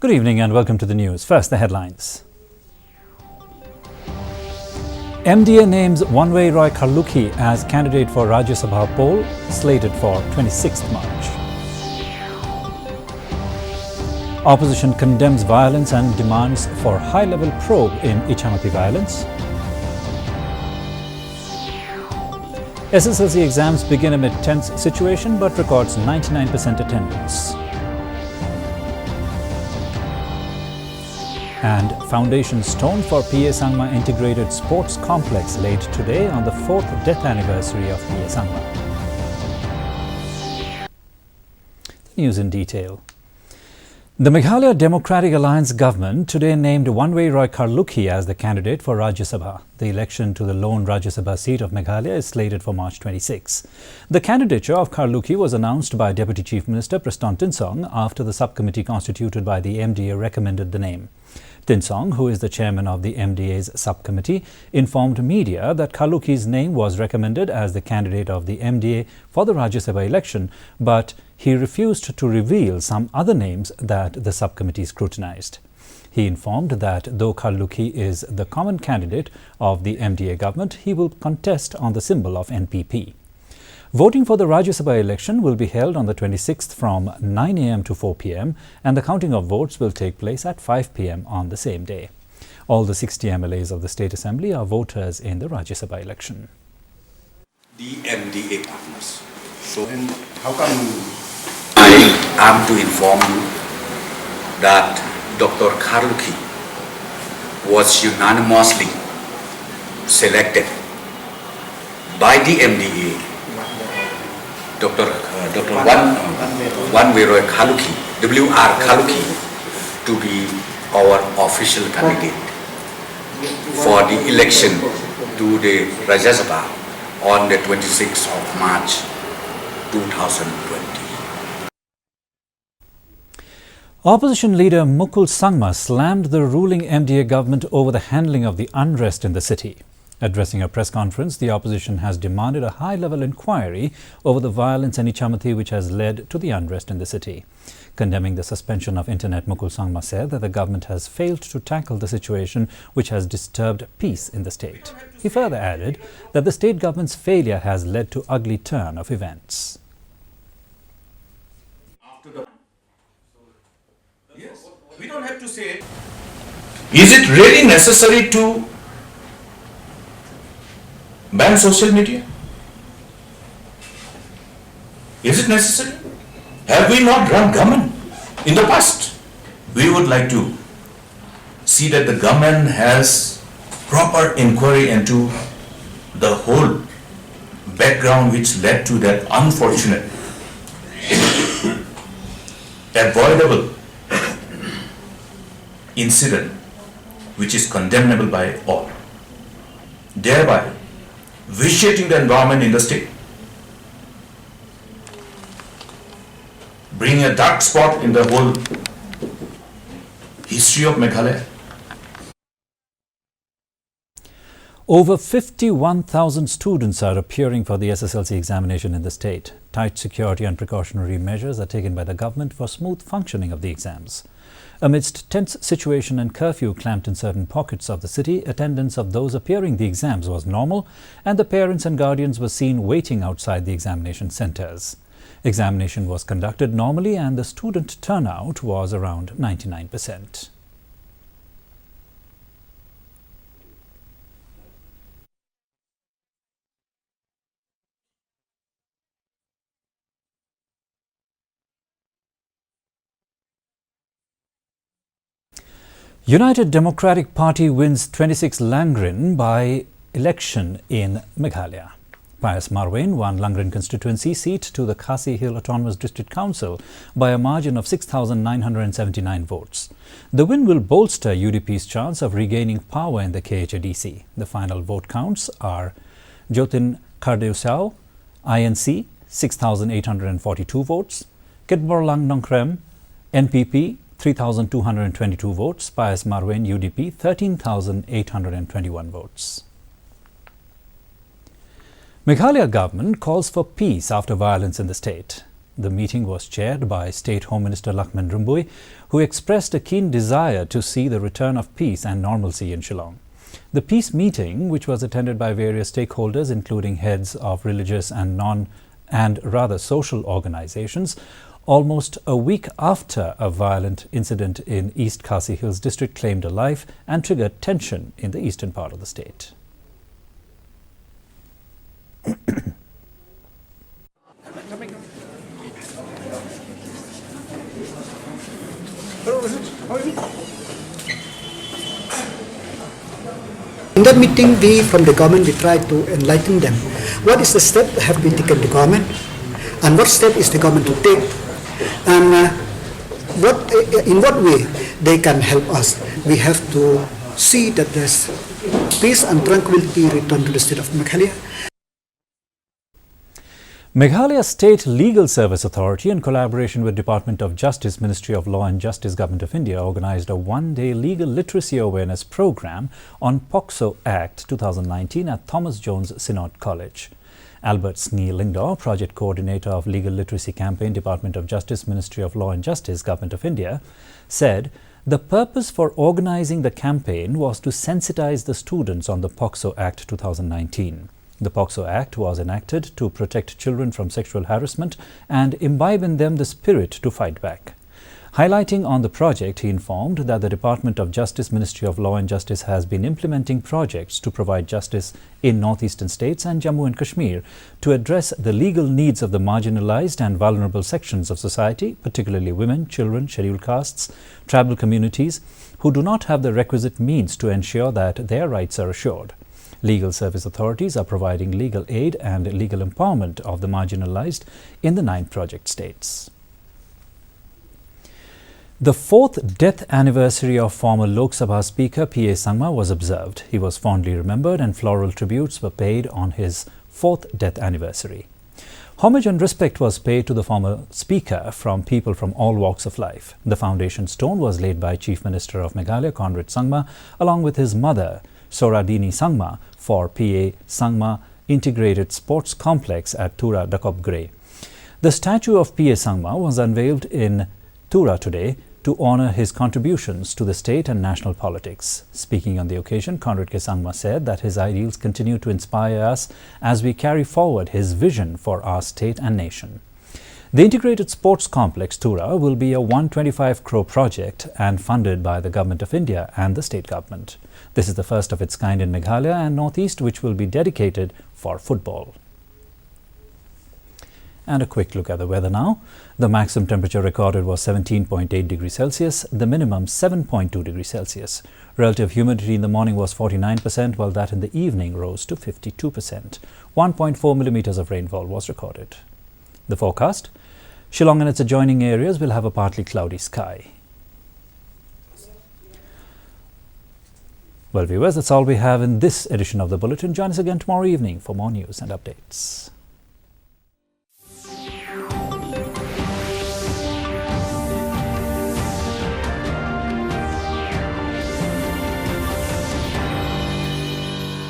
Good evening and welcome to the news. First, the headlines. MDA names WANWEI KHARLUKHI as candidate for Rajya Sabha poll, slated for 26th March. Opposition condemns violence and demands for high-level probe in Ichamati violence. SSLC exams begin amid tense situation but records 99% attendance. And foundation stone for PA Sangma Integrated Sports Complex laid today on the 4th death anniversary of PA Sangma. News in detail. The Meghalaya Democratic Alliance government today named WANWEI KHARLUKHI as the candidate for Rajya Sabha. The election to the lone Rajya Sabha seat of Meghalaya is slated for March 26. The candidature of KHARLUKHI was announced by Deputy Chief Minister Praston Tinsong after the subcommittee constituted by the MDA recommended the name. Tinsong, who is the chairman of the MDA's subcommittee, informed media that KHARLUKHI's name was recommended as the candidate of the MDA for the Rajya Sabha election, but he refused to reveal some other names that the subcommittee scrutinized. He informed that though KHARLUKHI is the common candidate of the MDA government, he will contest on the symbol of NPP. Voting for the Rajya Sabha election will be held on the 26th from 9 a.m. to 4 p.m. and the counting of votes will take place at 5 p.m. on the same day. All the 60 MLAs of the State Assembly are voters in the Rajya Sabha election. The MDA partners. So, and how come I am to inform you that Dr. KHARLUKHI was unanimously selected by the MDA. Dr. WANWEI KHARLUKHI, W.R. KHARLUKHI, to be our official candidate for the election to the Rajya Sabha on the 26th of March 2020. Opposition leader Mukul Sangma slammed the ruling MDA government over the handling of the unrest in the city. Addressing a press conference, the opposition has demanded a high-level inquiry over the violence in Ichamati which has led to the unrest in the city. Condemning the suspension of internet, Mukul Sangma said that the government has failed to tackle the situation which has disturbed peace in the state. He further added that the state government's failure has led to ugly turn of events. Yes, we don't have to say it. Is it really necessary to ban social media? Is it necessary? Have we not run government in the past? We would like to see that the government has proper inquiry into the whole background which led to that unfortunate, avoidable incident which is condemnable by all, thereby vitiating the environment in the state, bringing a dark spot in the whole history of Meghalaya. Over 51,000 students are appearing for the SSLC examination in the state. Tight security and precautionary measures are taken by the government for smooth functioning of the exams. Amidst tense situation and curfew clamped in certain pockets of the city, attendance of those appearing the exams was normal and the parents and guardians were seen waiting outside the examination centres. Examination was conducted normally and the student turnout was around 99%. United Democratic Party wins 26 Langrin by election in Meghalaya. PIUS MARWEIN won Langrin constituency seat to the Khasi Hill Autonomous District Council by a margin of 6,979 votes. The win will bolster UDP's chance of regaining power in the KHADC. The final vote counts are Jotin Kardeusiao, INC, 6,842 votes, Kitborlang Nongkrem, NPP, 3,222 votes, PIUS MARWEIN UDP 13,821 votes. Meghalaya government calls for peace after violence in the state. The meeting was chaired by State Home Minister Lakman Rumbui, who expressed a keen desire to see the return of peace and normalcy in Shillong. The peace meeting, which was attended by various stakeholders including heads of religious and social organizations, almost a week after a violent incident in East Khasi Hills district claimed a life and triggered tension in the eastern part of the state. In that meeting, we from the government, we tried to enlighten them. What is the step have been taken the government, and what step is the government to take, and in what way they can help us. We have to see that there's peace and tranquility return to the state of Meghalaya. Meghalaya State Legal Service Authority, in collaboration with Department of Justice, Ministry of Law and Justice, Government of India, organized a one-day legal literacy awareness program on POCSO Act 2019 at Thomas Jones Synod College. Albert Snee Lingdor, Project Coordinator of Legal Literacy Campaign, Department of Justice, Ministry of Law and Justice, Government of India, said the purpose for organizing the campaign was to sensitize the students on the POCSO Act 2019. The POCSO Act was enacted to protect children from sexual harassment and imbibe in them the spirit to fight back. Highlighting on the project, he informed that the Department of Justice, Ministry of Law and Justice has been implementing projects to provide justice in northeastern states and Jammu and Kashmir to address the legal needs of the marginalized and vulnerable sections of society, particularly women, children, scheduled castes, tribal communities, who do not have the requisite means to ensure that their rights are assured. Legal service authorities are providing legal aid and legal empowerment of the marginalized in the 9 project states. The 4th death anniversary of former Lok Sabha Speaker P.A. Sangma was observed. He was fondly remembered and floral tributes were paid on his 4th death anniversary. Homage and respect was paid to the former Speaker from people from all walks of life. The foundation stone was laid by Chief Minister of Meghalaya, Conrad Sangma, along with his mother, Soradini Sangma, for P.A. Sangma Integrated Sports Complex at Tura Dakop. The statue of P.A. Sangma was unveiled in Tura today to honor his contributions to the state and national politics. Speaking on the occasion, Conrad K. Sangma said that his ideals continue to inspire us as we carry forward his vision for our state and nation. The Integrated Sports Complex Tura will be a 125 crore project and funded by the Government of India and the state government. This is the first of its kind in Meghalaya and Northeast, which will be dedicated for football. And a quick look at the weather now. The maximum temperature recorded was 17.8 degrees Celsius, the minimum 7.2 degrees Celsius. Relative humidity in the morning was 49%, while that in the evening rose to 52%. 1.4 millimeters of rainfall was recorded. The forecast: Shillong and its adjoining areas will have a partly cloudy sky. Well, viewers, that's all we have in this edition of the Bulletin. Join us again tomorrow evening for more news and updates.